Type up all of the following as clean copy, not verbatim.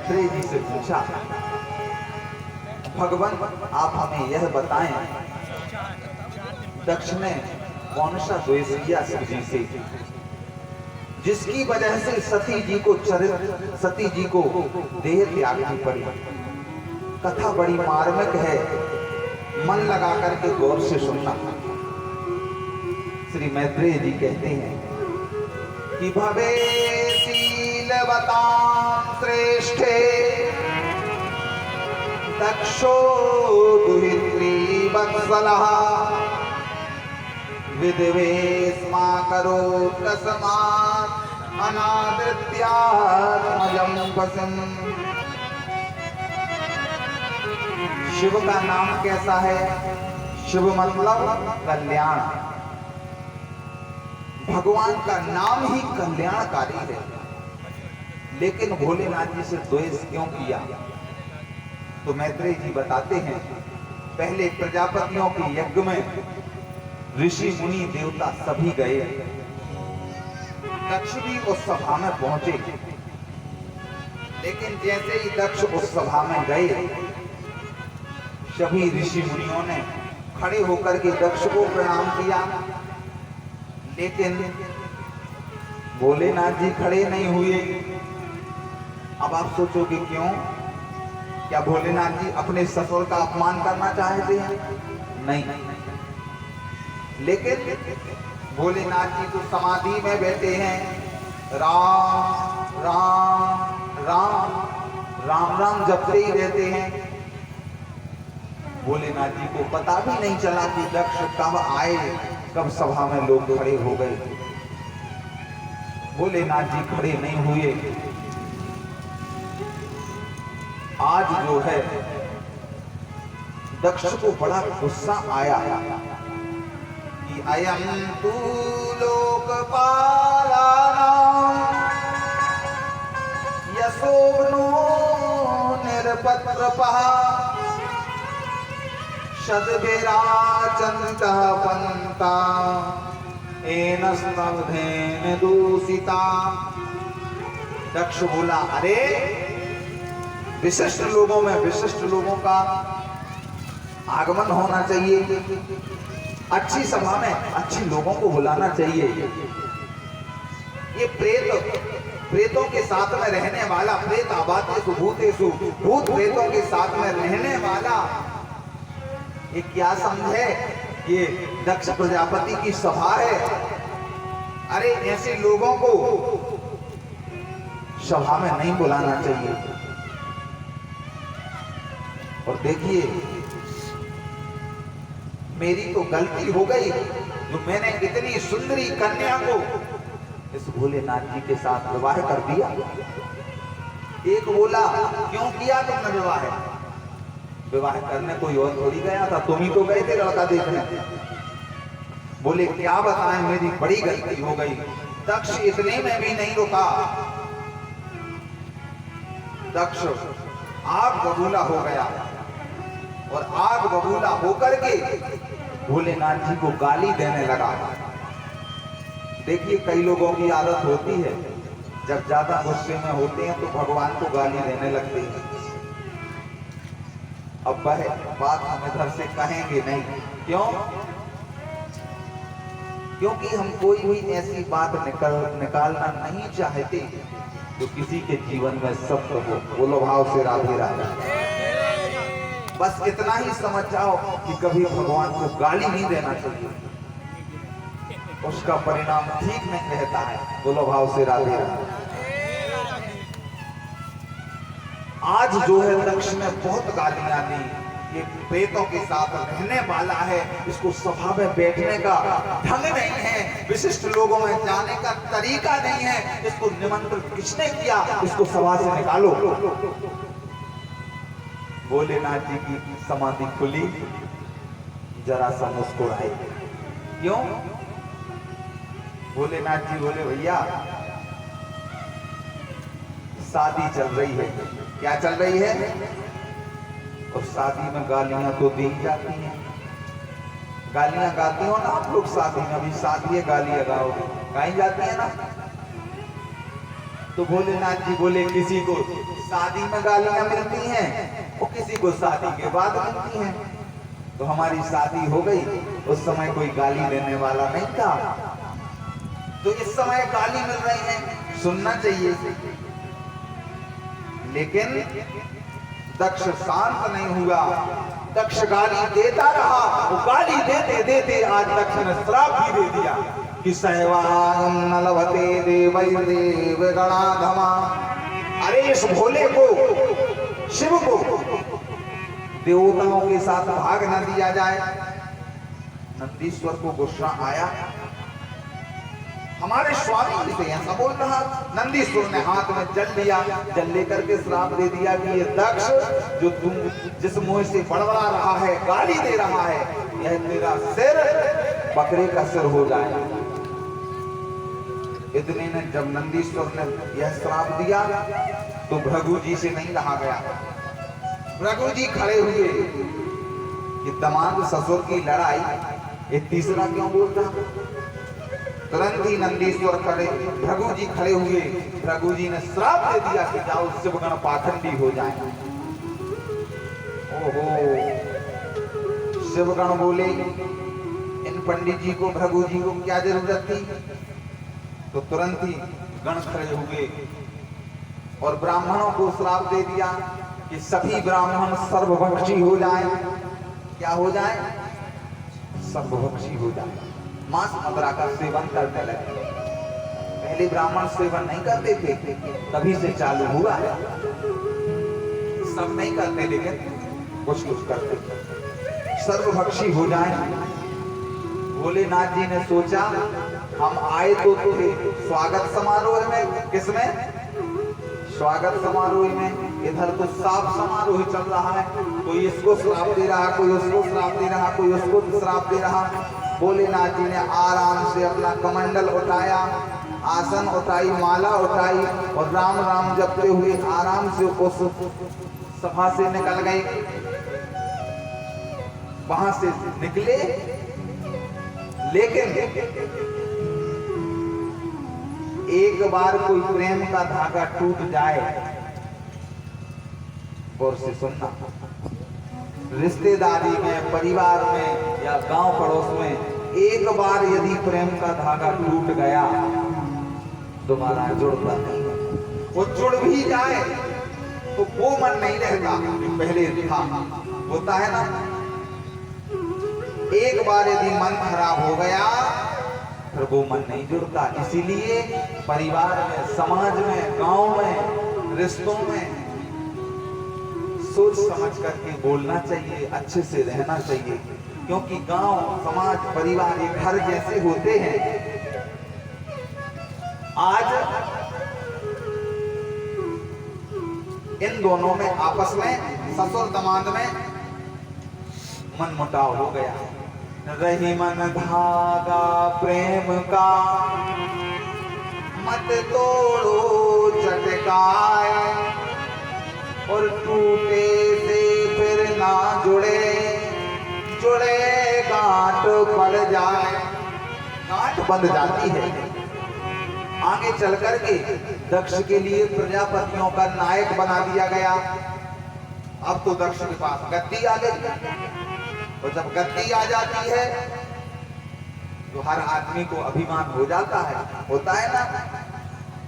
मैत्रेय जी से पूछा, भगवान आप हमें यह बताएं, दक्ष ने कौन सा द्वेष किया शिव जी से, जिसकी वजह से सती जी को देह त्यागनी पड़ी। कथा बड़ी मार्मिक है, मन लगा करके गौर से सुनना। श्री मैत्रेय जी कहते हैं कि भवे शीलवतां श्रेष्ठे दक्षो दुहित्री वत्सलः विद्वेष्मा करोत् तस्मात् अनादृत्यात्मजं पशुम्। शिव का नाम कैसा है? शिव मतलब कल्याण। भगवान का नाम ही कल्याणकारी है, लेकिन भोलेनाथ जी से द्वेष क्यों किया? तो मैत्रेय जी बताते हैं, पहले प्रजापतियों के यज्ञ में ऋषि मुनि देवता सभी गए, दक्ष भी उस सभा में पहुंचे, लेकिन जैसे ही दक्ष उस सभा में गए, सभी ऋषि मुनियों ने खड़े होकर के दक्ष को प्रणाम किया, लेकिन भोलेनाथ जी खड़े नहीं हुए। अब आप सोचोगे क्यों? क्या भोलेनाथ जी अपने ससुर का अपमान करना चाहते हैं? नहीं, लेकिन भोलेनाथ जी तो समाधि में बैठे हैं, राम राम राम राम राम जपते ही रहते हैं। भोलेनाथ जी को पता भी नहीं चला कि दक्ष कब आए, कब सभा में लोग खड़े हो गए। भोलेनाथ जी खड़े नहीं हुए। आज जो है दक्ष को बड़ा गुस्सा आया कि अयं तु लोकपालानां यशोवनो निरपत्रपः सद्विराचन्तः पन्ता एन स्तब्धेन दूषिता। दक्ष बोला, अरे विशिष्ट लोगों में विशिष्ट लोगों का आगमन होना चाहिए, अच्छी सभा में अच्छी लोगों को बुलाना चाहिए। ये प्रेतों के साथ में रहने वाला, प्रेत आबातेषु भूतेषु, भूत प्रेतों के साथ में रहने वाला, ये क्या समझे? ये दक्ष प्रजापति की सभा है। अरे ऐसे लोगों को सभा में नहीं बुलाना चाहिए। और देखिए, मेरी तो गलती हो गई जो मैंने इतनी सुंदरी कन्या को इस भोलेनाथ जी के साथ विवाह कर दिया। एक बोला, क्यों किया तुमने विवाह? विवाह करने कोई और थोड़ी गया था, तुम ही तो गए थे लड़का देखने। बोले, क्या बताएं, मेरी बड़ी गलती हो गई। दक्ष इतने में भी नहीं रुका। दक्ष आग बबूला हो गया और आग बबूला होकर के भोलेनाथ जी को गाली देने लगा। देखिए, कई लोगों की आदत होती है, जब ज्यादा गुस्से में होते हैं तो भगवान को गाली देने लगते हैं। अब वह बात हम इधर से कहेंगे नहीं। क्यों? क्योंकि हम कोई भी ऐसी बात निकालना नहीं चाहते जो किसी के जीवन में सत्य हो। बोलो भाव से राधे राधे। बस इतना ही समझ जाओ कि कभी भगवान को गाली नहीं देना चाहिए, उसका परिणाम ठीक नहीं रहता है। बोलो भाव से राधे राधे। आज जो है दक्ष ने बहुत गालियां दी। ये प्रेतों के साथ रहने वाला है, इसको सभा में बैठने का ढंग नहीं है, विशिष्ट लोगों में जाने का तरीका नहीं है, इसको निमंत्रण किसने किया, इसको सभा से निकालो। भोलेनाथ जी की समाधि खुली, जरा सा मुस्कुराए। क्यों? भोलेनाथ जी बोले, भैया शादी चल रही है। क्या चल रही है? और शादी में गालियां तो दी जाती हैं। गालियां गाते हो ना आप लोग शादी में? अभी शादी है, गालियां गाओगे, गाई जाती है ना। तो भोलेनाथ जी बोले, किसी को शादी में गालियां मिलती हैं और किसी को शादी के बाद मिलती हैं। तो हमारी शादी हो गई, उस समय कोई गाली देने वाला नहीं था, तो इस समय गाली मिल रही है, सुनना चाहिए। लेकिन दक्ष शांत नहीं हुआ, दक्ष गाली देता रहा। वो गाली देते देते आज दक्ष ने श्राप भी दे दिया कि सहवायम न लभते देवैर्देव गणाधमा। अरे इस भोले को, शिव को देवताओं के साथ भाग न दिया जाए। नंदीश्वर को गुस्सा आया, हमारे स्वामी से ऐसा बोल रहा। नंदीश्वर ने हाथ में जल लिया, जल लेकर के श्राप दे दिया कि ये दक्ष जो तुम जिस मुंह से बड़बड़ा रहा है, गाली दे रहा है, यह तेरा सिर बकरे का सिर हो जाए। इतने में जब नंदीश्वर ने यह श्राप दिया तो भृगु जी से नहीं रहा गया। भृगु जी खड़े हुए कि दामाद ससुर की लड़ाई, ये तीसरा क्यों बोल रहा। तुरंत ही नंदीश्वर खड़े, भृगु जी खड़े हुए। भृगु जी ने श्राप दे दिया कि जाओ शिवगण पाखंडी हो जाए। ओहो, शिवगण बोले इन पंडित जी को, भृगु जी को क्या जरूरत थी। तो तुरंत ही गण खड़े हुए और ब्राह्मणों को श्राप दे दिया कि सभी ब्राह्मण सर्वभक्षी हो जाएं। क्या हो जाए, सर्वभक्षी हो जाए, मांस मदिरा का सेवन करने लगे। पहले ब्राह्मण सेवन नहीं करते थे, तभी से चालू हुआ है। सब नहीं करते लेकिन कुछ कुछ करते, सर्वभक्षी हो जाए। भोलेनाथ जी ने सोचा हम आए तो थे स्वागत समारोह में, किसमें, स्वागत समारोह में। इधर तो साफ समारोह चल रहा है, कोई इसको श्राप दे रहा, कोई उसको श्राप दे रहा, कोई उसको श्राप दे रहा। भोलेनाथ जी ने आराम से अपना कमंडल उठाया, आसन उठाई, माला उठाई और राम राम जपते हुए आराम से उस सभा से निकल गए। वहां से निकले, लेकिन एक बार कोई प्रेम का धागा टूट जाए, गौर से सुनना, रिश्तेदारी में, परिवार में या गांव पड़ोस में एक बार यदि प्रेम का धागा टूट गया दोबारा जुड़ता नहीं। वो जुड़ भी जाए तो वो मन नहीं रहता जो पहले था, होता है ना। एक बार यदि मन खराब हो गया फिर वो मन नहीं जुड़ता। इसीलिए परिवार में, समाज में, गांव में, रिश्तों में सोच समझ करके बोलना चाहिए, अच्छे से रहना चाहिए, क्योंकि गांव, समाज, परिवार ये घर जैसे होते हैं। आज इन दोनों में आपस में, ससुर दामाद में मनमुटाव हो गया। रही मन धागा प्रेम का, मत तोड़ो चटकाए, और टूटे से फिर ना जुड़े, जुड़े गांठ पड़ जाए। गांठ बंध जाती है। आगे चल करके दक्ष के लिए प्रजापतियों का नायक बना दिया गया। अब तो दक्ष के पास गद्दी आ गई, और जब गद्दी आ जाती है तो हर आदमी को अभिमान हो जाता है, होता है ना।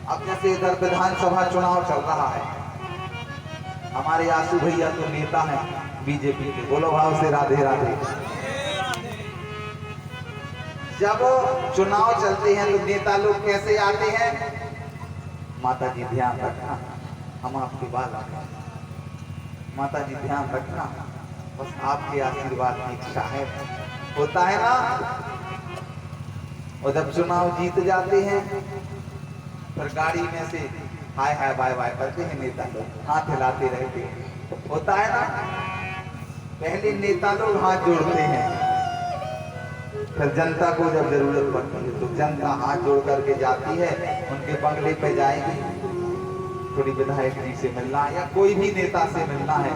अब जैसे इधर विधानसभा चुनाव चल रहा है, हमारे आसू भैया तो नेता हैं बीजेपी के, बोलो भाव से राधे राधे। जब चुनाव चलते हैं तो नेता लोग कैसे आते हैं, माता जी ध्यान रखना हम आपके बाल आए, माता जी ध्यान रखना, बस आपके आशीर्वाद की इच्छा है, होता है ना। और जब चुनाव जीत जाते हैं फिर गाड़ी में से हाय हाय बाय बाय करते हैं नेता लोग, हाथ हिलाते रहते हैं, होता है ना। पहले नेता लोग हाथ जोड़ते हैं, फिर जनता को जब जरूरत पड़ती है तो जनता हाथ जोड़ करके जाती है, उनके बंगले पे जाएगी, थोड़ी विधायक जी से मिलना है या कोई भी नेता से मिलना है।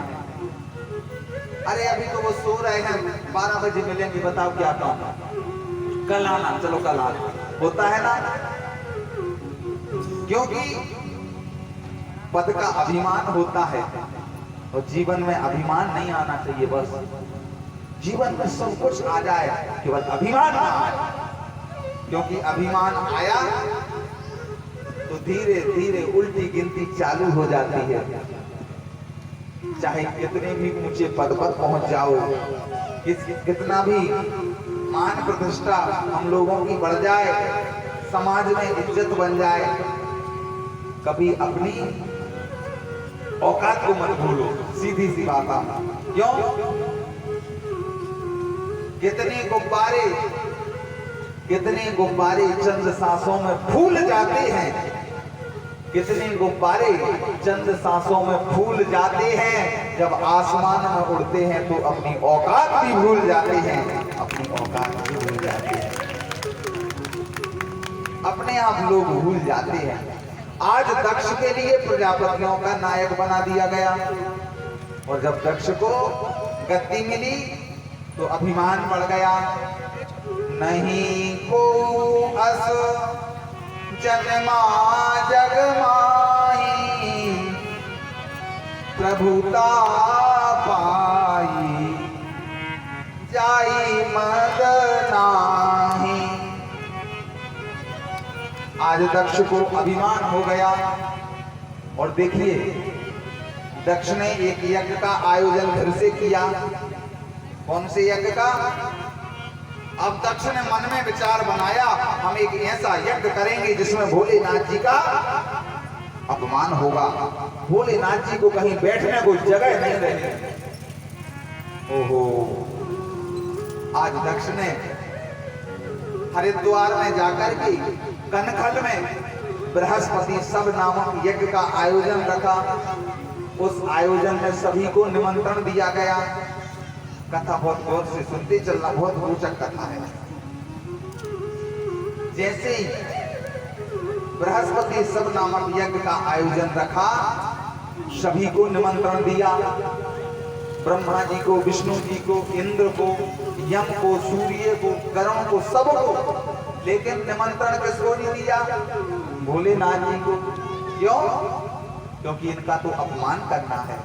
अरे अभी तो वो सो रहे हैं, 12 बजे मिलेंगे, बताओ क्या काम, कल आना, चलो कल आना, होता है ना। क्योंकि पद का अभिमान होता है, और जीवन में अभिमान नहीं आना चाहिए। बस जीवन में सब कुछ आ जाए, केवल अभिमान ना आए, क्योंकि अभिमान आया तो धीरे धीरे उल्टी गिनती चालू हो जाती है। चाहे कितने भी ऊंचे पद पर पहुंच जाओ, कितना भी मान प्रतिष्ठा हम लोगों की बढ़ जाए, समाज में इज्जत बन जाए, कभी अपनी औकात को मत भूलो। सीधी सी बात है। क्यों? कितने गुब्बारे चंद सांसों में फूल जाते हैं, कितने गुब्बारे चंद सांसों में फूल जाते हैं, जब आसमान में उड़ते हैं तो अपनी औकात भी भूल जाते हैं, अपनी औकात भी भूल जाते हैं, अपने आप लोग भूल जाते हैं। आज दक्ष के लिए प्रजापतियों का नायक बना दिया गया, और जब दक्ष को गद्दी मिली तो अभिमान बढ़ गया। नहीं को अस जन्मा जग माही, प्रभुता पाई जाई मद नाही। आज दक्ष को अभिमान हो गया। और देखिए, दक्ष ने एक यज्ञ का आयोजन फिर से किया। कौन से यज्ञ का? अब दक्ष ने मन में विचार बनाया, हम एक ऐसा यज्ञ करेंगे जिसमें भोलेनाथ जी का अपमान होगा, भोलेनाथ जी को कहीं बैठने को जगह नहीं रहेगी। ओहो, आज दक्ष ने हरिद्वार में जाकर के कनखल में बृहस्पति सब नामक यज्ञ का आयोजन रखा। उस आयोजन में सभी को निमंत्रण दिया गया। कथा बहुत गौर से सुनते चलना, बहुत रोचक कथा है। जैसे ही बृहस्पति सब नामक यज्ञ का आयोजन रखा, सभी को निमंत्रण दिया। ब्रह्मा जी को, विष्णु जी को, इंद्र को, यम को, सूर्य को, करण को, सबको। लेकिन निमंत्रण किसको नहीं दिया? भोलेनाथ जी को। क्यों? क्योंकि इनका तो अपमान करना है।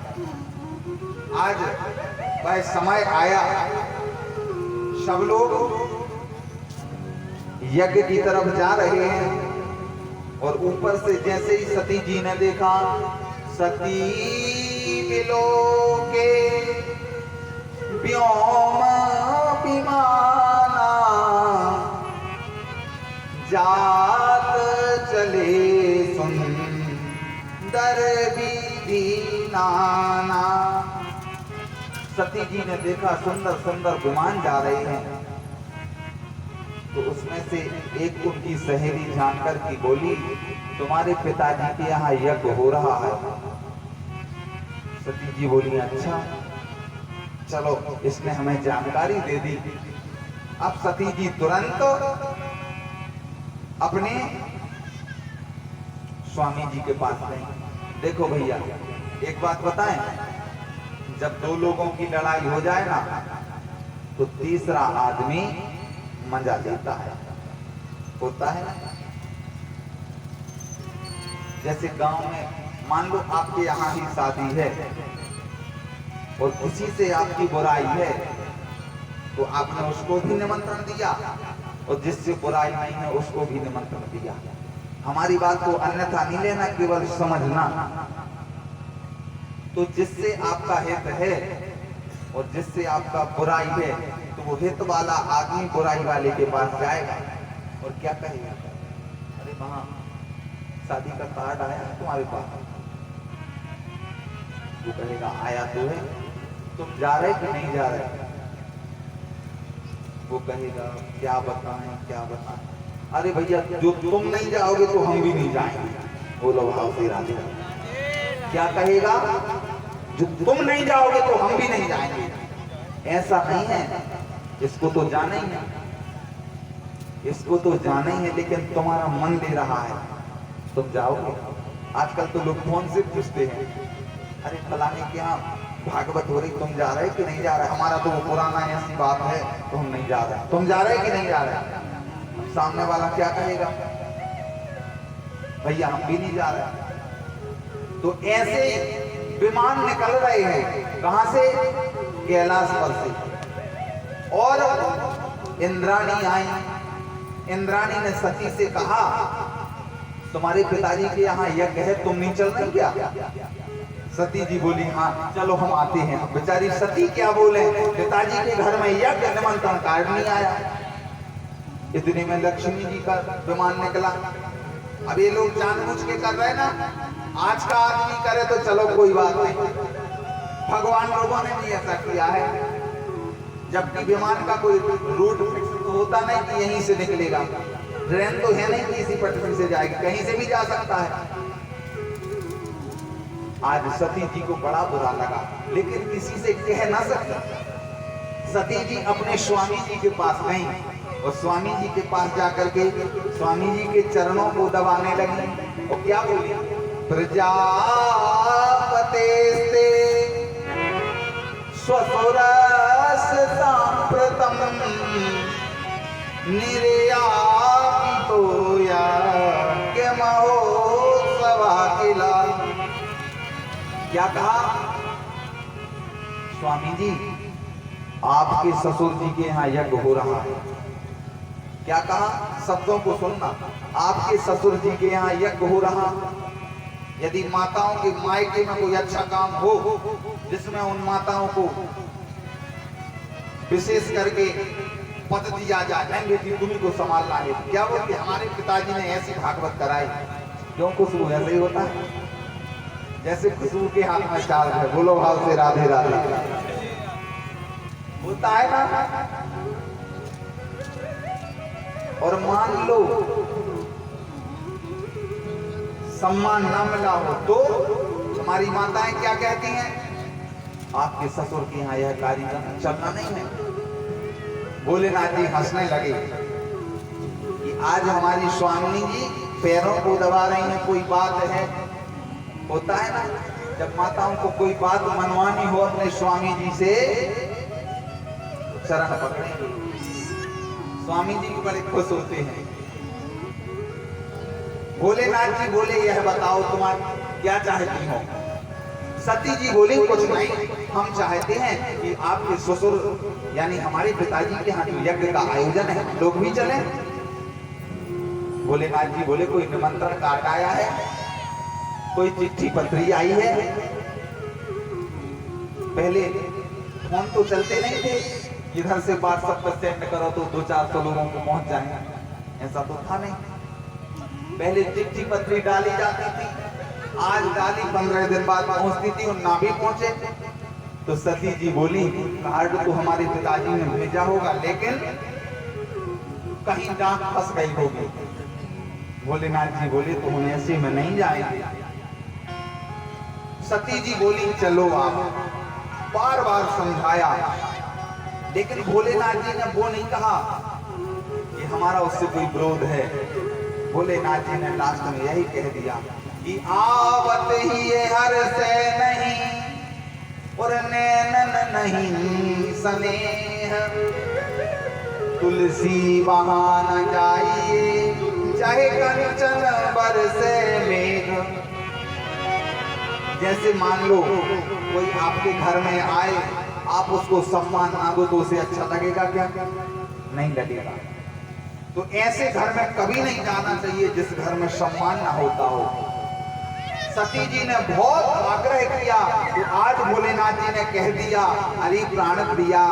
आज वह समय आया, सब लोग यज्ञ की तरफ जा रहे हैं, और ऊपर से जैसे ही सती जी ने देखा, सती विलोके व्योम विमाना, जात चले सुंदर विधि नाना। सती जी ने देखा सुंदर सुंदर विमान जा रहे हैं, तो उसमें से एक उनकी सहेली जानकर की बोली, तुम्हारे पिताजी के यहाँ यज्ञ हो रहा है। सती जी बोली, अच्छा चलो, इसने हमें जानकारी दे दी। अब सती जी तुरंत अपने स्वामी जी के पास गई। देखो भैया, एक बात बताएं, जब दो लोगों की लड़ाई हो जाए ना, तो तीसरा आदमी मजा देता है, होता है ना। जैसे गांव में मान लो आपके यहाँ ही शादी है, और किसी से आपकी बुराई है, तो आपने उसको भी निमंत्रण दिया, और जिससे बुराई नहीं है उसको भी निमंत्रण दिया। हमारी बात को अन्यथा नहीं लेना, केवल समझना। तो जिससे आपका हित है और जिससे आपका बुराई है, तो वो हित वाला आदमी बुराई वाले के पास जाएगा और क्या कहेगा? अरे वहां शादी का कार्ड आया तुम्हारे पास। वो कहेगा आया तो है, तुम जा रहे कि नहीं जा रहे? वो कहेगा क्या बताएं क्या बताएं। अरे भैया, जो तुम नहीं जाओगे तो हम भी नहीं जाएंगे। बोलो भाव से राधे। क्या कहेगा? जो तुम नहीं जाओगे तो हम भी नहीं जाएंगे। ऐसा नहीं है, इसको तो जाना ही है, इसको तो जाना ही है, लेकिन तुम्हारा मन दे रहा है, तुम जाओगे। आजकल तो लोग फोन से पूछते हैं, अरे फलाने के यहाँ भागवत हो रही, तुम जा रहे कि नहीं जा रहे? हमारा तो वो पुराना ऐसी बात है, तो हम नहीं जा रहे। तुम जा रहे कि नहीं जा रहे? सामने वाला क्या कहेगा? भैया हम भी नहीं जा रहे। तो ऐसे विमान निकल रहे हैं, कहां से? कैलाश पर से। और इंद्राणी आई। इंद्राणी ने सती से कहा, तुम्हारे पिताजी के यहाँ यज्ञ है, तुम नहीं चल रही क्या? सती जी बोली, हाँ चलो हम आते हैं। बेचारी सती क्या बोले, पिताजी के घर में यज्ञ, निमंत्रण कार्ड नहीं आया। इतने में लक्ष्मी जी का विमान निकला। अब ये लोग जानबूझ के कर रहे ना, आज का आदमी करे तो चलो कोई बात नहीं, भगवान लोगों ने भी ऐसा किया है। जबकि विमान का कोई रूट फिक्स तो होता नहीं कि यहीं से निकलेगा, ट्रेन तो है नहीं कि इसी पटरी से जाएगी, कहीं से भी जा सकता है। आज सती जी को बड़ा बुरा लगा, लेकिन किसी से कह ना सकती। सती जी अपने स्वामी जी के पास गई और स्वामी जी के पास जाकर के स्वामी जी के चरणों को दबाने लगी और क्या बोली, प्रजापतेस्ते स्वसुरस सांप्रतम निर्यापितो याज्ञ महोत्सवा किला। क्या कहा? स्वामी जी, आपके ससुर जी के यहाँ यज्ञ हो रहा है। क्या कहा? शब्दों को सुनना, आपके ससुर जी के यहाँ यज्ञ हो रहा। यदि माताओं के मायके में कोई अच्छा काम हो जिसमें उन माताओं को विशेष करके पद दिया जाए, नहीं बेटी तुम्ही को संभालना है, क्या बोलते, हमारे पिताजी ने ऐसी भागवत कराई। क्यों? खुशबू ऐसे ही होता है, जैसे खुशबू के हाथ में चाल है, बोलो भाव से राधे राधे होता है ना। और मान लो सम्मान ना मिला हो तो हमारी माताएं क्या कहती हैं, आपके ससुर के यहाँ यह कार्यक्रम चलना नहीं है। भोलेनाथ जी हंसने लगे कि आज हमारी स्वामी जी पैरों को दबा रही हैं, कोई बात है। होता है ना, जब माताओं को कोई बात मनवानी हो अपने स्वामी जी से, चरण पकड़ेंगे, स्वामी जी भी बड़े खुश होते हैं। भोलेनाथ जी बोले, यह बताओ तुम्हारी क्या चाहती हो? सती जी बोली, कुछ नहीं, हम चाहते हैं कि आपके ससुर यानी हमारे पिताजी के यहाँ जो यज्ञ का आयोजन है, लोग भी चलें। भोलेनाथ जी बोले, कोई निमंत्रण कार्ड आया है, कोई चिट्ठी पत्री आई है? पहले फोन तो चलते नहीं थे, इधर से व्हाट्सएप पर सेंड करो तो 200-400 लोगों को पहुंच जाएगा, ऐसा तो था नहीं। पहले चिट्ठी पत्री डाली जाती थी, आज डाली 15 दिन बाद पहुंचती थी और ना भी पहुंचे तो सती जी बोली, कार्ड तो हमारे पिताजी ने भेजा होगा, लेकिन कहीं डाक फंस गई होगी। भोलेनाथ जी बोले, तो हम ऐसे में नहीं जाएंगे। सती जी बोली, चलो आप। बार बार समझाया, लेकिन भोलेनाथ जी ने वो नहीं कहा कि हमारा उससे कोई विरोध है। भोलेनाथ जी ने लास्ट में यही कह दिया कि आवत ही हर से नहीं और नैनन नहीं स्नेह, तुलसी वहां न जाइए चाहे कंचन बरसे मेघ। जैसे मान लो कोई आपके घर में आए, आप उसको सम्मान मांगो तो उसे अच्छा लगेगा क्या? नहीं लगेगा। तो ऐसे घर में कभी नहीं जाना चाहिए जिस घर में सम्मान ना होता हो। सती जी ने बहुत आग्रह किया तो आज भोलेनाथ जी ने कह दिया, अरे प्राण प्रिया,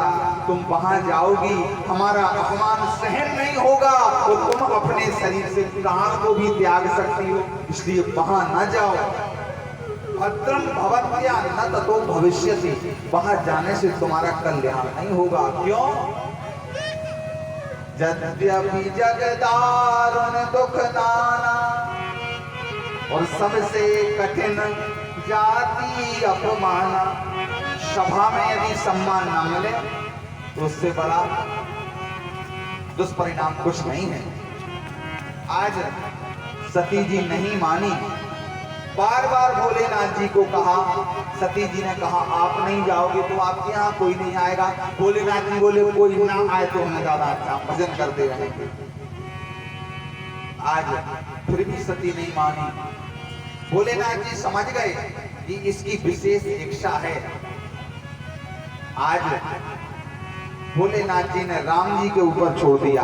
तुम वहां जाओगी, हमारा अपमान सहन नहीं होगा तो तुम अपने शरीर से प्राण को भी त्याग सकती हो, इसलिए वहां न जाओ। भद्रम भवत्या न ततो भविष्यति, वहां जाने से तुम्हारा कल्याण नहीं होगा। क्यों? यद्यपि जगदारुण दुख दाना और सबसे कठिन जाति अपमाना। सभा में यदि सम्मान न मिले तो उससे बड़ा दुष्परिणाम कुछ नहीं है। आज सती जी नहीं मानी, बार बार भोलेनाथ जी को कहा, सती जी ने कहा आप नहीं जाओगे तो आपके यहाँ कोई नहीं आएगा। भोलेनाथ जी बोले, कोई ना आए तो हमें ज्यादा अच्छा, भजन करते रहेंगे। आज फिर भी सती नहीं मानी, भोलेनाथ जी समझ गए कि इसकी विशेष इच्छा है। आज भोलेनाथ जी ने राम जी के ऊपर छोड़ दिया।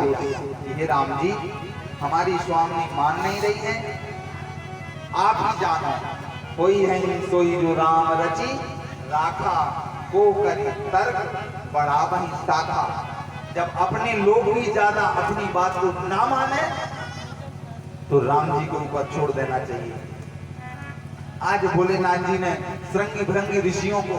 ये राम जी, हमारी स्वामी मान नहीं रही है, आप ही जानो। कोई है सोई जो राम रची, राखा को करी तर्क बड़ा वही साखा। जब अपने लोग भी ज्यादा अपनी बात को ना माने तो राम जी के ऊपर छोड़ देना चाहिए। आज भोलेनाथ जी ने श्रृंगी भृंगी ऋषियों को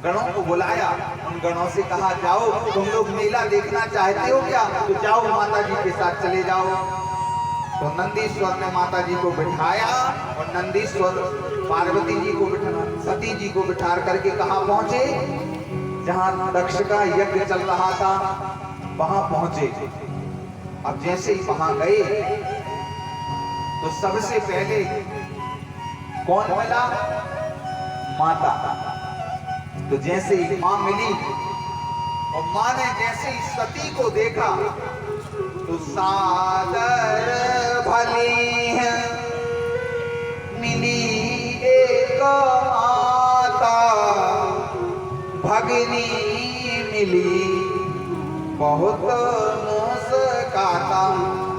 गणों को बुलाया। उन गणों से कहा, जाओ तुम लोग मेला देखना चाहते हो क्या, तो जाओ माता जी के साथ चले जाओ। तो नंदीश्वर ने माता जी को बिठाया और नंदीश्वर पार्वती जी को बिठा, सती जी को बिठा करके कहाँ पहुंचे, जहां दक्ष का यज्ञ चल रहा था वहां पहुंचे। अब जैसे ही वहां गए तो सबसे पहले कौन मिला, माता। तो जैसे ही मां मिली और मां ने जैसे ही सती को देखा तो सादर भली है मिली एक माता, भगनी मिली बहुत मुस्काता।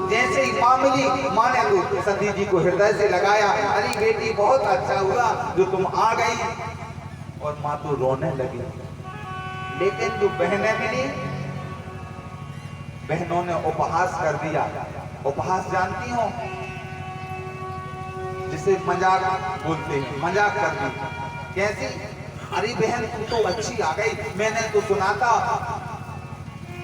जैसे ही मां मिली, मां ने तो सती जी को हृदय से लगाया, अरे बेटी बहुत अच्छा हुआ जो तुम आ गई। और मां तो रोने लगी। लेकिन जो बहनें मिली, बहनों ने उपहास कर दिया। उपहास जानती हो, जिसे मजाक बोलते हैं, मजाक कर दी। कैसी, अरे बहन तू तो अच्छी आ गई, मैंने तो सुना था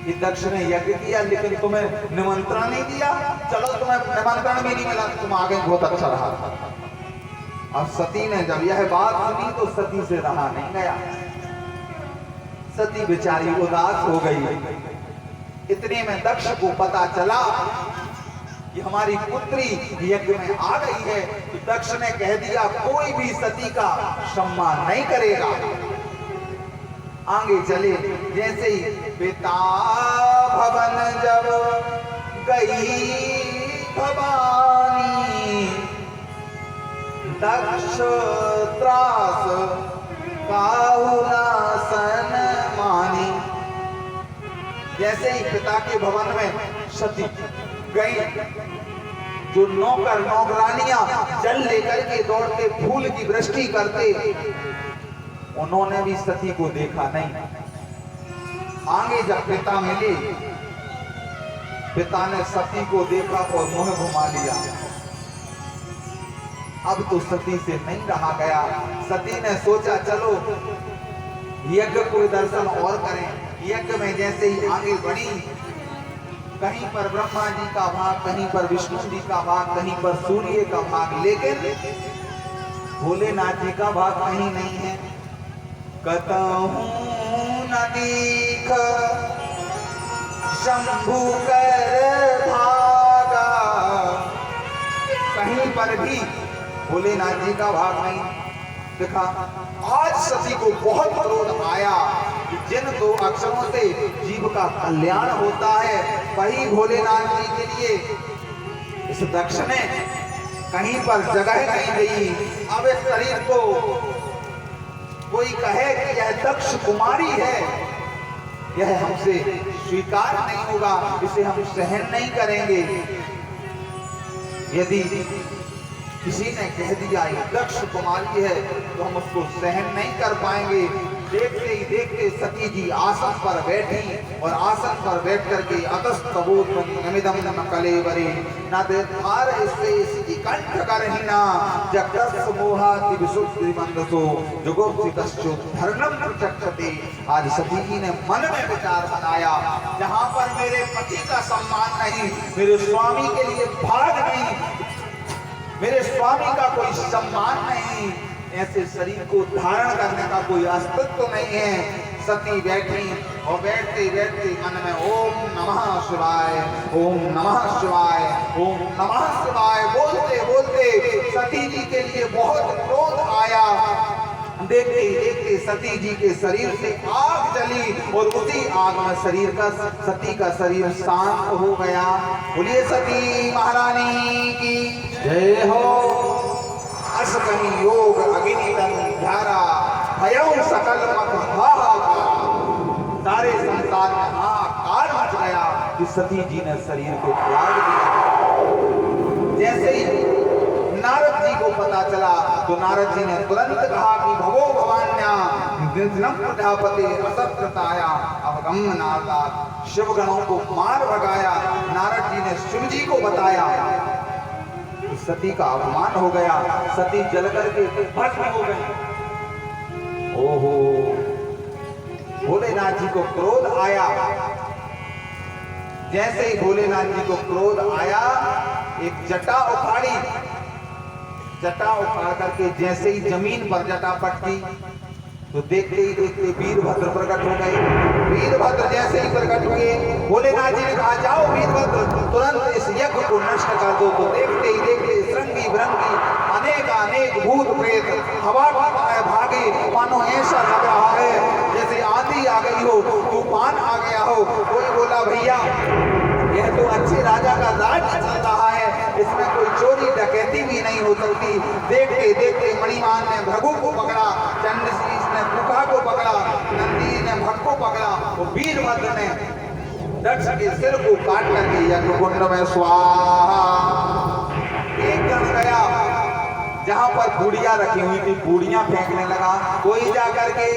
कि दक्ष ने यज्ञ किया लेकिन तुम्हें निमंत्रण नहीं दिया, चलो तुम्हें निमंत्रण भी नहीं मिला, तुम आ गई, बहुत अच्छा रहा। अब सती ने जब यह बात सुनी तो सती से रहा नहीं गया। सती बेचारी उदास हो गई। इतने में दक्ष को पता चला कि हमारी पुत्री यज्ञ में आ गई है। तो दक्ष ने कह दिया, कोई भी सती का सम्मान नहीं करेगा। आगे चले, जैसे ही पिता भवन जब गई भवानी, दक्ष त्रास काहू ना सन्मानी। जैसे ही पिता के भवन में सती गई, जो नौकर नौकरानियां जल लेकर के दौड़ते फूल की वृष्टि करते, उन्होंने भी सती को देखा नहीं। आगे जब पिता मिले, पिता ने सती को देखा और मुंह घुमा लिया। अब तो सती से नहीं रहा गया। सती ने सोचा चलो यज्ञ को दर्शन और करें। यज्ञ में जैसे ही आगे बढ़ी, कहीं पर ब्रह्मा जी का भाग, कहीं पर विष्णु जी का भाग, कहीं पर सूर्य का भाग, लेकिन भोलेनाथ जी का भाग कहीं नहीं है। कतहु न दीख शंभु कर भागा, कहीं पर भी भोलेनाथ जी का भाग नहीं दिखा। आज सती को बहुत क्रोध आया कि जिन दो अक्षरों से जीव का कल्याण होता है वही भोलेनाथ जी के लिए इस दक्ष ने कहीं पर जगह नहीं दी। अब इस शरीर को कोई कहे कि यह दक्ष कुमारी है, यह हमसे स्वीकार नहीं होगा, इसे हम सहन नहीं करेंगे। यदि किसी ने कह दिया ये दक्ष कुमारी है तो हम उसको सहन नहीं कर पाएंगे। देखते ही देखते सती जी आसन पर बैठी और आसन पर बैठ करके अतस्तबोधमिदं कलेवरे न देधार इससे इसकी कंठ करहिना जगदस् मोहाति विशुद्धि मंदसो जुगोप्सितश्चो धर्मं प्रचक्षते। आज सती जी ने मन में विचार बनाया, जहां पर मेरे पति का सम्मान नहीं, मेरे स्वामी के लिए भाग नहीं, मेरे स्वामी का कोई सम्मान नहीं, ऐसे शरीर को धारण करने का कोई अस्तित्व नहीं है। सती बैठी और बैठते बैठते मन में ओम नमः शिवाय, ओम नमः शिवाय, ओम नमः शिवाय बोलते बोलते सती जी के लिए बहुत क्रोध आया। देखते ही देखते सती जी के शरीर से आग जली और उसी आग में शरीर का सती का शरीर शांत हो गया। बोलिए सती महारानी की जय हो। नास कहीं योग अग्नि तन धारा भयं सकल मत हाहाकार। सारे संसार में हाहाकार मच गया कि सती जी ने शरीर को त्याग दिया। जैसे ही नारद जी को पता चला तो नारद जी ने तुरंत कहा कि भगो भवान्या प्रजापति असत्रताया अवगम नारदा। शिव गणों को मार भगाया। नारद जी ने शिव जी को बताया कि सती का अपमान हो गया, सती जल करके भस्म हो गई। ओहो, भोलेनाथ जी को क्रोध आया। जैसे ही भोलेनाथ जी को क्रोध आया, एक जटा उखाड़ी। जटा उखाड़ करके जैसे ही जमीन पर जटा पटकी तो देखते ही देखते वीरभद्र प्रकट हो गए। वीरभद्र जैसे ही प्रकट हुए, भोलेनाथ जी ने कहा जाओ वीरभद्र तुरंत इस यज्ञ को नष्ट कर दो। तो देखते ही देखते श्रृंगी बिरंगी अनेक भूत प्रेत हवा की तरह भागे। मानो ऐसा लग रहा है जैसे आंधी आ गई हो, तूफान आ गया हो। कोई बोला भैया यह तो अच्छे राजा का राज्य चल रहा है, इसमें कोई चोरी डकैती भी नहीं हो सकती। देखते देखते मणिमान ने भृगु को पकड़ा, चंद्रशीष ने कुका को पकड़ा, नंदी ने भट को पकड़ा। वो वीरभद्र ने दक्ष के सिर को काट करके यज्ञ कुंड में स्वाहा। एक जन गया जहां पर बूढ़िया रखी हुई थी, बूढ़िया फेंकने लगा। कोई जाकर के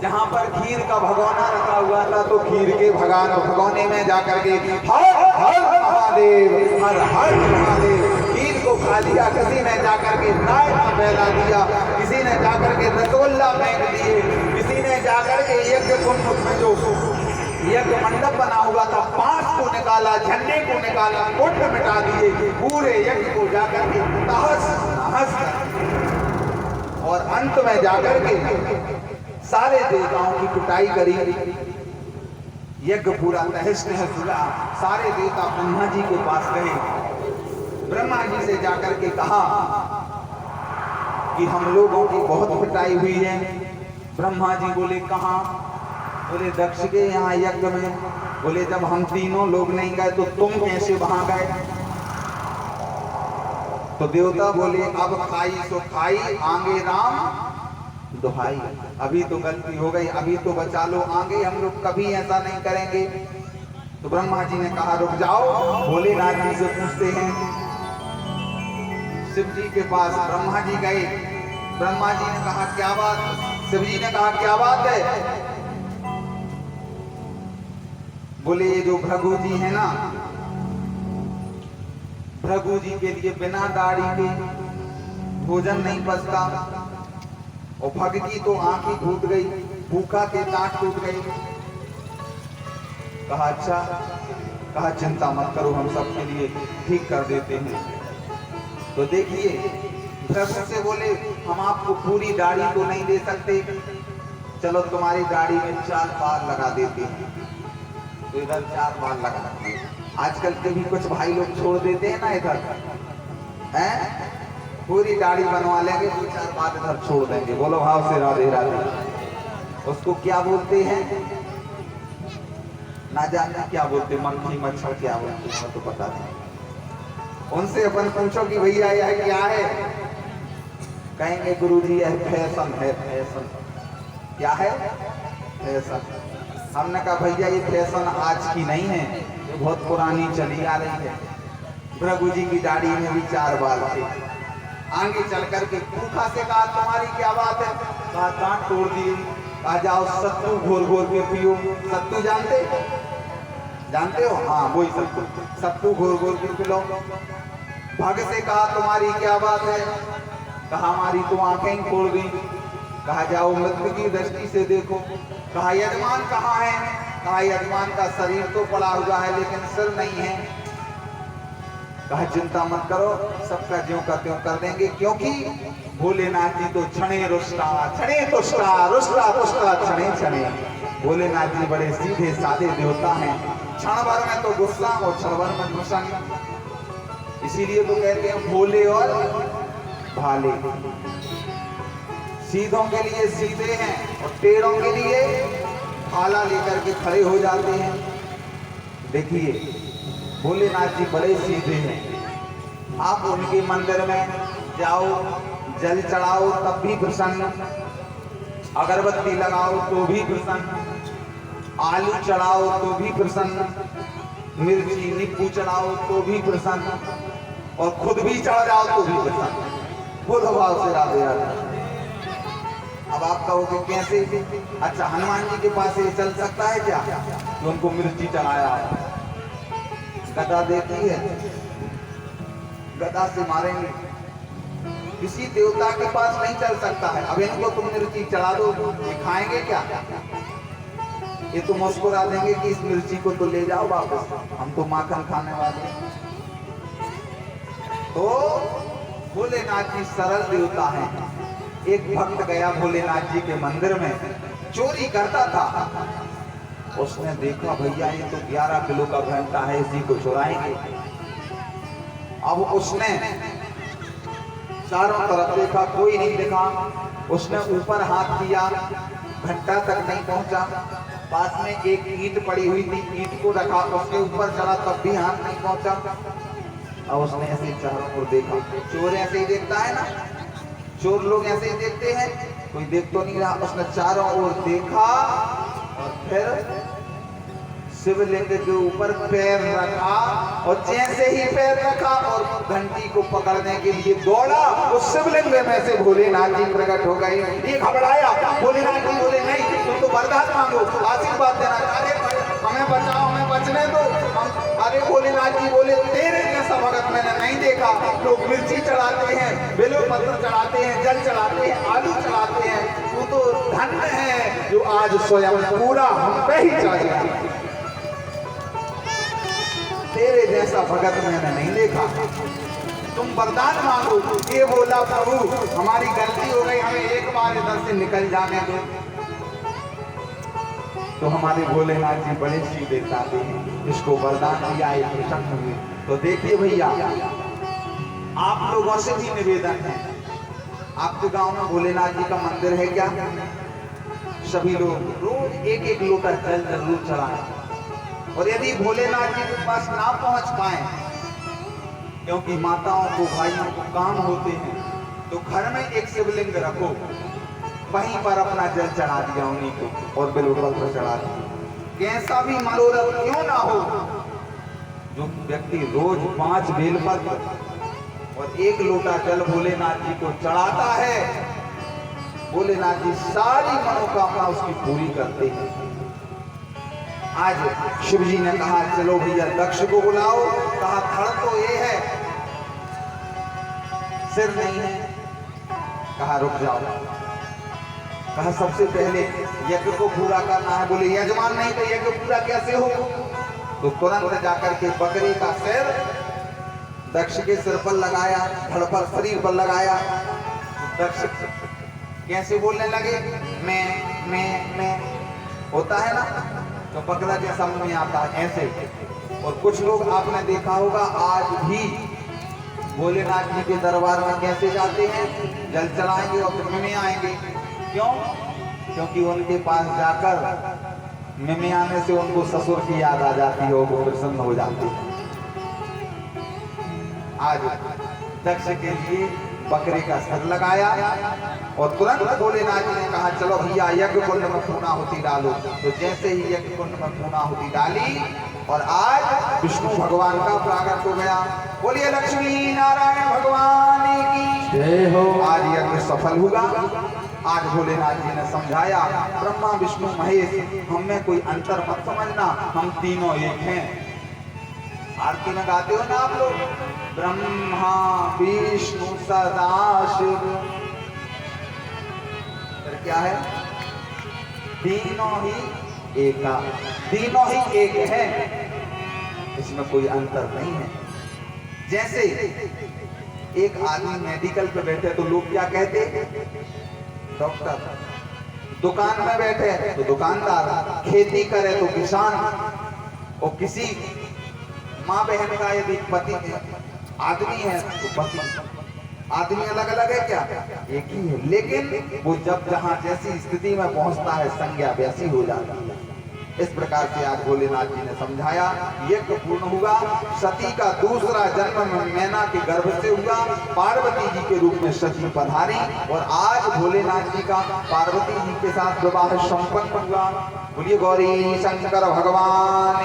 जहां पर खीर का भगोना रखा हुआ था तो खीर के भगोने में जाकर के हर हर महादेव, हर हर महादेव, खीर को खा लिया। किसी ने जाकर के रायता फैला दिया, किसी ने जाकर के रसगुल्ला फेंक दिए, किसी ने जाकर के यज्ञ कुंड में जो यज्ञ मंडप बना हुआ था पांच को निकाला, झंडे को निकाला, कुंड मिटा दिए। पूरे यज्ञ को जाकर के तहस नहस और अंत में जाकर के सारे देवताओं की कुटाई करी। यज्ञ पूरा तहस नहस हुआ। सारे देवता ब्रह्मा जी के पास गए। ब्रह्मा जी से जाकर के कहा कि हम लोगों की बहुत पिटाई हुई है। ब्रह्मा जी बोले कहाँ? बोले दक्ष के यहाँ यज्ञ में। बोले जब हम तीनों लोग नहीं गए तो तुम कैसे वहां गए? तो देवता बोले अब खाई सो खाई, आगे राम दुहाई। अभी तो गलती हो गई, अभी तो बचा लो, आगे हम लोग कभी ऐसा नहीं करेंगे। तो ब्रह्मा जी ने कहा रुक जाओ, भोलेनाथ जी से पूछते हैं। शिव जी के पास ब्रह्मा जी गए। ब्रह्मा जी ने कहा क्या बात? शिव जी ने कहा क्या बात है? बोले ये जो भृगु जी है ना, भृगु जी के लिए बिना दाढ़ी के भोजन नहीं पचता और भगती तो आंखें फूट गई, भूखा के दांत टूट गई। कहा अच्छा, कहा चिंता मत करो, हम सबके लिए ठीक कर देते हैं। तो देखिए भृगु से बोले हम आपको पूरी दाढ़ी तो नहीं दे सकते, चलो तुम्हारी दाढ़ी में 4 बाल लगा देते हैं। तो इधर 4 बाल लगा देते हैं। आजकल के भी कुछ भाई लोग छोड़ देते हैं ना, इधर हैं पूरी दाढ़ी बनवा लेंगे, 2-4 बाल इधर छोड़ देंगे। बोलो भाव से राधे राधे। उसको क्या बोलते हैं ना जाने, क्या बोलते, मक्खी मच्छर क्या बोलते हैं तो पता नहीं। उनसे अपन पूछो कि भैया यह क्या है, कहेंगे गुरुजी यह फैशन है। फैशन क्या है? फैशन। हमने कहा भैया ये फैशन आज की नहीं है, ये बहुत पुरानी चली आ रही है। भृगु जी की दाढ़ी में भी 4 बाल थे। आगे चल करके भूखा से कहा तुम्हारी क्या बात है? कहा दांत तोड़ दिए। कहा जाओ सत्तू घोल घोल के पियो। सत्तू जानते हो? हाँ वही सत्तू, सत्तू घोल घोल के पिलो। भग से कहा तुम्हारी क्या बात है? कहा हमारी तो आंखें ही फोड़ गई। कहा जाओ मृत्यु की दृष्टि से देखो। कहा यजमान कहाँ है? कहा यजमान का शरीर तो पड़ा हुआ है लेकिन सिर नहीं है। कहा चिंता मत करो, सबका ज्यों का त्यों कर देंगे, क्योंकि भोलेनाथ जी तो क्षणे रुष्टा, क्षणे तुष्टा, रुष्टा तुष्टा क्षणे क्षणे। भोलेनाथ जी बड़े सीधे साधे देवता हैं। क्षण भर में तो गुस्सा और क्षण भर में प्रसन्न। इसीलिए तो कहते हैं भोले और भाले। सीधों के लिए सीधे हैं और टेढ़ों के लिए भाला लेकर के खड़े हो जाते हैं। देखिए भोलेनाथ जी बड़े सीधे हैं। आप उनके मंदिर में जाओ जल चढ़ाओ तब भी प्रसन्न, अगरबत्ती लगाओ तो भी प्रसन्न, आलू चढ़ाओ तो भी प्रसन्न, मिर्ची नींबू चढ़ाओ तो भी प्रसन्न, और खुद भी चढ़ जाओ तो भी प्रसन्न। बोलो भाव से राधे राधे। अब आप कहोगे कैसे? अच्छा, हनुमान जी के पास ये चल सकता है क्या कि उनको मिर्ची चढ़ाया? गदा देखी है, गदा से मारेंगे। किसी देवता के पास नहीं चल सकता है। अब इनको तुम मिर्ची चढ़ा दो, ये खाएंगे क्या? ये तो मुस्कुरा देंगे कि इस मिर्ची को तो ले जाओ वापस, हम तो माखन खाने वाले। तो भोलेनाथ जी सरल देवता हैं। एक भक्त गया भोलेनाथ जी के मंदिर में, चोरी करता था। उसने देखा भैया ये तो 11 किलो का घंटा है, इसी को चुराएंगे। अब उसने चारों तरफ देखा, कोई नहीं दिखा। उसने ऊपर हाथ किया, घंटा तक नहीं पहुंचा। पास में एक ईंट पड़ी हुई थी, ईंट को रखा, उसके ऊपर चढ़ा तब भी हाथ नहीं पहुंचा। अब उसने ऐसे चारों को देखा। चोर ऐसे ही देखता है ना, चोर लोग ऐसे ही देखते हैं, कोई देख तो नहीं रहा। उसने चारों ओर देखा और फिर शिवलिंग के ऊपर पैर रखा, और जैसे ही पैर रखा और घंटी को पकड़ने के लिए दौड़ा, उस शिवलिंग में से भोलेनाथ जी प्रकट हो गए। ये घबराया। भोलेनाथ जी बोले नहीं, तुम तो वरदान मांगो, आशीर्वाद देना। अरे हमें बचाओ, हमें बचने दो। अरे भोलेनाथ जी बोले तेरे जैसा भगत मैंने नहीं देखा। लोग मिर्ची चढ़ाते हैं, बेलो पत्र चढ़ाते हैं, जल चढ़ाते हैं, आलू चढ़ाते हैं। तू तो धन्य है जो आज स्वयं पूरा हम पे ही चढ़ा। तेरे जैसा भगत मैंने नहीं देखा। तुम वरदान मांगो। ये बोला प्रभु हमारी गलती हो गई, हमें एक बार इधर से निकल जाने दो। तो हमारे भोलेनाथ जी बड़े सीधे साधे हैं, इसको वरदान दिया, ये प्रसन्न हुए। तो देखिए भैया, आप लोगों से भी निवेदन है, आपके गांव में भोलेनाथ जी का मंदिर है क्या? सभी लोग रोज एक एक लोटा जल जरूर चढ़ाएं। और यदि भोलेनाथ जी के पास ना पहुंच पाए, क्योंकि माताओं को भाइयों को काम होते हैं, तो घर में एक शिवलिंग रखो, वहीं पर अपना जल चढ़ा दिया उन्हीं को, और बेलपत्र चढ़ा दिया। कैसा भी मनोरथ क्यों ना हो, जो व्यक्ति रोज 5 बेलपत्र और 1 लोटा जल भोलेनाथ जी को चढ़ाता है, भोलेनाथ जी सारी मनोकामना उसकी पूरी करते हैं। आज शिव जी ने कहा चलो भैया दक्ष को बुलाओ। कहा धड़ तो ये है, सिर नहीं है। कहा रुक जाओ। कहा सबसे पहले यज्ञ को पूरा करना है। बोले यजमान नहीं तो यज्ञ पूरा कैसे हो? तो तुरंत जाकर के बकरी का सिर दक्ष के सिर पर लगाया, धड़ पर, शरीर पर लगाया। दक्ष कैसे बोलने लगे? मैं होता है ना, तो बकरा के समझ में आता है ऐसे। और कुछ लोग आपने देखा होगा आज भी भोलेनाथ जी के दरबार में कैसे जाते हैं, जल चढ़ाएंगे और फिर में आएंगे। क्यों? क्योंकि उनके पास जाकर में आने से उनको ससुर की याद आ जाती है, वो प्रसन्न हो जाती है। आज दक्ष के लिए बकरे का सर लगाया और तुरंत भोलेनाथ जी ने कहा चलो भैया यज्ञ कुंड में पूर्णाहुति डालो। तो जैसे ही यज्ञ कुंड में पूर्णाहुति डाली और आज विष्णु भगवान का प्रागट हो गया। बोलिए लक्ष्मी नारायण भगवान की जय हो। आज यज्ञ सफल हुआ। आज भोलेनाथ जी ने समझाया ब्रह्मा विष्णु महेश, हमें कोई अंतर मत समझना, हम तीनों एक हैं। आरती में गाते हो ना आप लोग, ब्रह्मा विष्णु सदाशिव, फिर क्या है? तीनों ही एका, तीनों ही एक है, इसमें कोई अंतर नहीं है। जैसे एक आदमी मेडिकल पे बैठे तो लोग क्या कहते? डॉक्टर। दुकान में बैठे तो दुकानदार, खेती करे तो किसान, और किसी माँ बहन का यदि पति आदमी है तो पति। आदमी अलग अलग है क्या? एक ही है, लेकिन वो जब जहां जैसी स्थिति में पहुंचता है संज्ञा वैसी हो जाती है। इस प्रकार से आज भोलेनाथ जी ने समझाया, यज्ञ पूर्ण हुआ। सती का दूसरा जन्म मैना के गर्भ से हुआ। पार्वती जी के रूप में सती पधारी और आज भोलेनाथ जी का पार्वती जी के साथ विवाह संपन्न हुआ। बोलिए गौरी शंकर भगवान